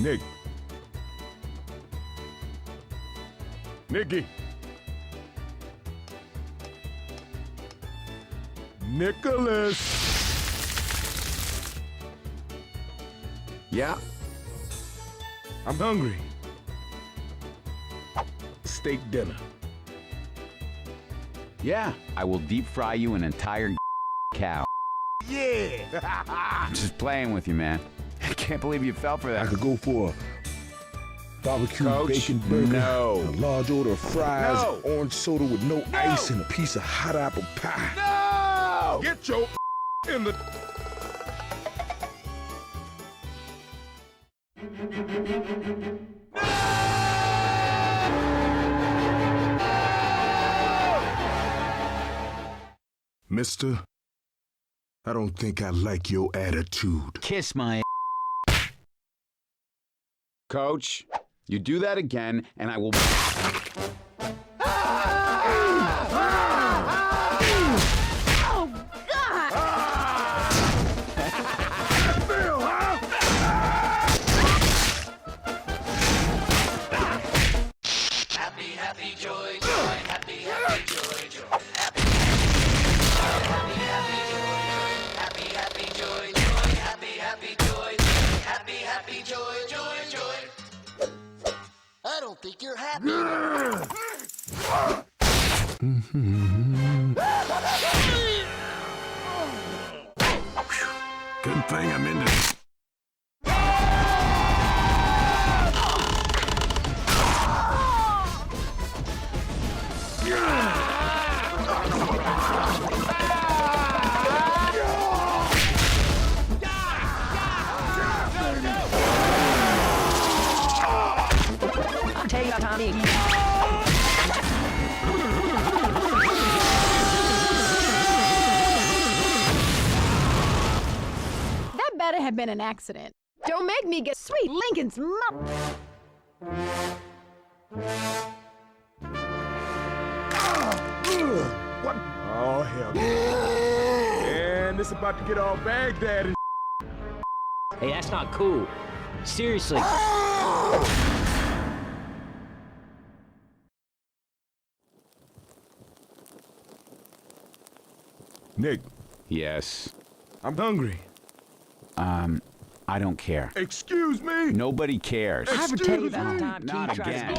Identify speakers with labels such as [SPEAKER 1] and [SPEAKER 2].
[SPEAKER 1] Nick. Nicky. Nicholas.
[SPEAKER 2] Yeah?
[SPEAKER 1] I'm hungry. Steak dinner.
[SPEAKER 2] Yeah, I will deep fry you an entire cow.
[SPEAKER 1] Yeah!
[SPEAKER 2] I'm just playing with you, man. I can't believe you fell for
[SPEAKER 3] I
[SPEAKER 2] that.
[SPEAKER 3] could go for a barbecue
[SPEAKER 2] Coach,
[SPEAKER 3] bacon burger,
[SPEAKER 2] no.
[SPEAKER 3] a large order of fries,
[SPEAKER 1] No.
[SPEAKER 3] orange soda with no ice, and a piece of hot apple pie.
[SPEAKER 1] No! Get your in the...
[SPEAKER 3] Mister, I don't think I like your attitude.
[SPEAKER 2] Kiss my Coach, you do that again, and I will...
[SPEAKER 4] I don't think you're happy.
[SPEAKER 3] Good thing I'm in this.
[SPEAKER 5] That better have been an accident. Don't make me get sweet Lincoln's mouth.
[SPEAKER 1] What? Oh, hell. And it's about to get all Baghdad and...
[SPEAKER 6] Hey, that's not cool. Seriously.
[SPEAKER 1] Nick,
[SPEAKER 2] Yes.
[SPEAKER 1] I'm hungry.
[SPEAKER 2] I don't care.
[SPEAKER 1] Excuse me?
[SPEAKER 2] Nobody cares.
[SPEAKER 1] Excuse me?
[SPEAKER 2] Not again.